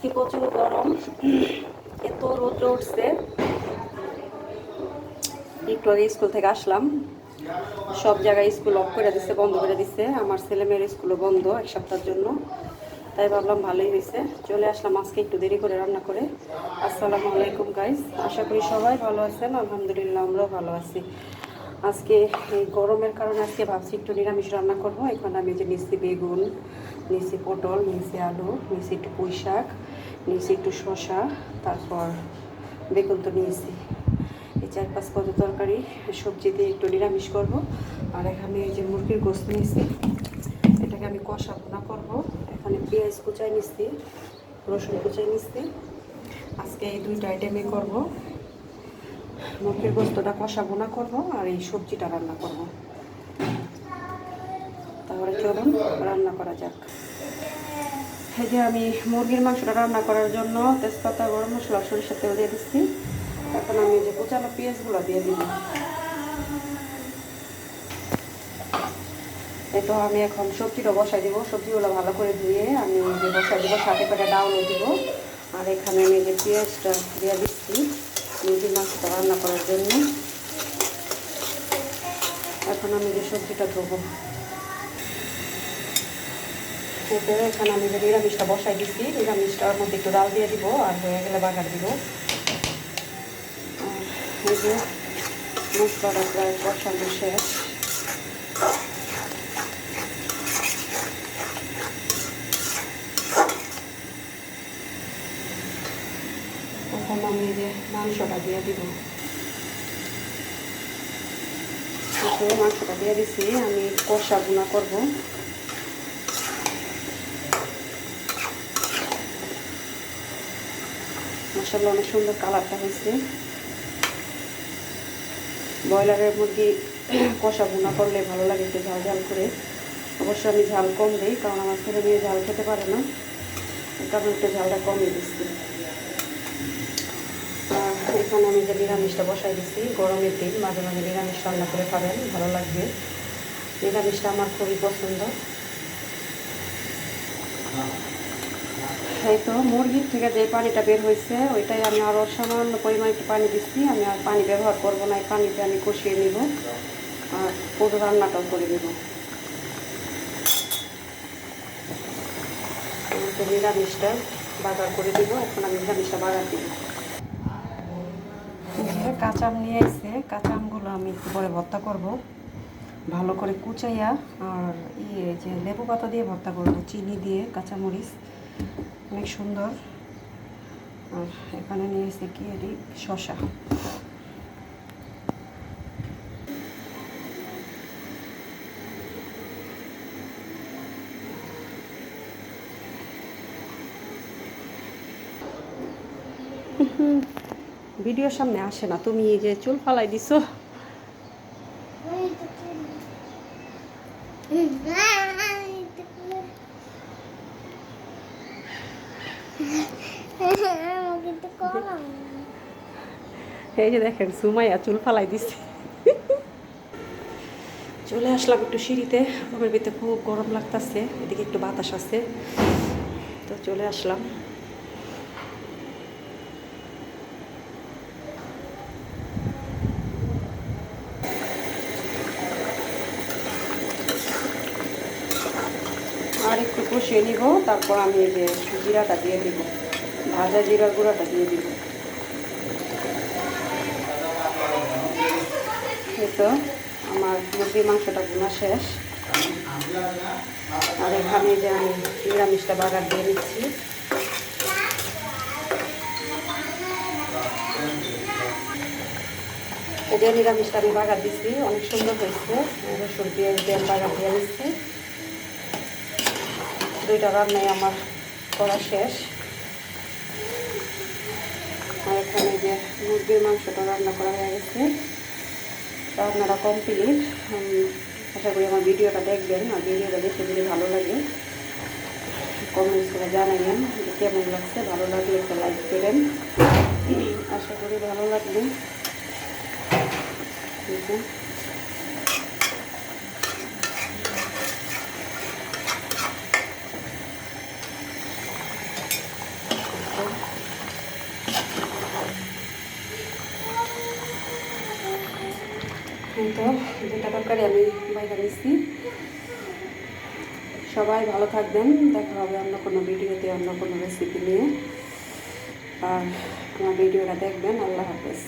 আজকে প্রচুর গরম, এত রোদ উঠছে। একটু আগে স্কুল থেকে আসলাম, সব জায়গায় স্কুল অফ করে দিচ্ছে, বন্ধ করে দিচ্ছে। আমার ছেলে মেয়ের স্কুলও বন্ধ এক সপ্তাহের জন্য, তাই ভাবলাম ভালোই হয়েছে চলে আসলাম আজকে একটু দেরি করে রান্না করে। আসসালামু আলাইকুম গাইস, আশা করি সবাই ভালো আছেন। আলহামদুলিল্লাহ আমরাও ভালো আছি। আজকে এই গরমের কারণে আজকে ভাবছি একটু নিরামিষ রান্না করবো। এখানে আমি যে নিচ্ছি বেগুন, নিচ্ছি পটল, নিচ্ছি আলু, নিচ্ছি একটু পুঁই শাক, নিচ্ছি একটু শসা, তারপর বেগুন তো নিয়েছি। এই 4-5 পদ তরকারি সবজি দিয়ে একটু নিরামিষ করব। আর এখানে এই যে মুরগির গোশত নিয়েছি, এটাকে আমি কষা ভুনা করবো। এখানে পেঁয়াজ কুচাই নিচ্ছি, রসুন কুচাই নিচ্ছি। আজকে এই দুইটা আইটেমই করব, মুরগির গোস্তটা কষা ভুনা করবো আর এই সবজিটা রান্না করব। তাহলে চলুন রান্না করা যাক। এই যে আমি মুরগির মাংসটা রান্না করার জন্য তেজপাতা, গরম মশলা, সরিষার তেল দিয়ে দিচ্ছি। এখন আমি যে কুচানো পেঁয়াজগুলো দিয়ে দিব। তো আমি এখন সবজিটা বসাই দিব। সবজিগুলো ভালো করে ধুয়ে আমি যে বসাই দিব, সাথে করে ডাউনও দিব। আর এখানে আমি যে পেঁয়াজটা দিয়ে দিচ্ছি মুরগির মাংসটা রান্না করার জন্য। এখন আমি যে সবজিটা ধোবো, এরপরে এখানে আমি যে নিরামিষটা বসাই দিচ্ছি, নিরামিষটার মধ্যে একটু ডাল দিয়ে দিব আর হয়ে গেলে বাগার দিব। আর এই যে মশলাটা প্রায় কষানো শেষ। এখন আমি যে মাংসটা দিয়ে দিব, মাংসটা দিয়ে দিচ্ছি। আমি কষা ভুনা করবো। মাশাআল্লাহ অনেক সুন্দর কালারটা হয়েছে। ব্রয়লারের মুরগি কষা ভুনা করলে ভালো লাগে একটু ঝাল ঝাল করে। অবশ্য আমি ঝাল কম দিই, কারণ আমার ছেলে মেয়ে ঝাল খেতে পারে না, এই কারণে একটু ঝালটা কমই দিচ্ছি। আর এখানে আমি যে নিরামিষটা বসাই দিচ্ছি, গরমের দিন মাঝে মাঝে নিরামিষ রান্না করে খাবেন, ভালো লাগবে। নিরামিষটা আমার খুবই পছন্দ। এই তো মুরগির থেকে যে পানিটা বের হয়েছে ওইটাই আমি আরও সামান্য পরিমাণে একটু পানি দিচ্ছি। আমি আর পানি ব্যবহার করব না, এই পানিতে আমি কষিয়ে নিব আর পুরো রান্নাটাও করে দেব। নিরামিষটা বাগার করে দিব। এখন আমি নিরামিষটা বাগার দিব। কাঁচা আম নিয়ে এসে কাঁচা আমগুলো আমি একটু পরে ভর্তা করব, ভালো করে কুচাইয়া। আর যে লেবু পাতা দিয়ে ভর্তা করবো, চিনি দিয়ে, কাঁচামরিচ, অনেক সুন্দর। আর এখানে নিয়ে এসে কি এটি শসা। ভিডিওর সামনে আসে না, তুমি এই যে চুল ফালাই দিছো। এই যে দেখেন সুমাইয়া চুল ফালাই দিচ্ছে। চলে আসলাম একটু সিঁড়িতে, রুমের ভিতরে খুব গরম লাগতেছে, এদিকে একটু বাতাস আছে, তো চলে আসলাম। আর একটু কষিয়ে নিব, তারপর আমি এই যে জিরাটা দিয়ে দিব, ভাজা জিরার গুঁড়াটা দিয়ে দিব। এই তো আমার মুরগির মাংসটা ভুনা শেষ। আর এখানে যে আমি নিরামিষটা বাগার দিয়ে নিচ্ছি। এই যে নিরামিষটা আমি বাগার দিচ্ছি, অনেক সুন্দর হয়েছে। রসুন পেঁয়াজ দিয়ে বাগার দিয়ে নিচ্ছি। দুইটা রান্নাই আমার করা শেষ। আর এখানে যে মুরগির মাংসটা রান্না করা হয়ে গেছে, রান্নাটা কমপ্লিট। আশা করি আমার ভিডিওটা দেখবেন। আর ভিডিওটা দেখে যদি ভালো লাগে কমেন্টস করে জানাবেন কেমন লাগছে। ভালো লাগলে একটা লাইক করেন, আশা করি ভালো লাগবে। এই তো দুটা তরকারি আমি বাইরে নিচ্ছি। সবাই ভালো থাকবেন, দেখা হবে অন্য কোনো ভিডিওতে, অন্য কোনো রেসিপি নিয়ে। আর আমার ভিডিওটা দেখবেন। আল্লাহ হাফেজ।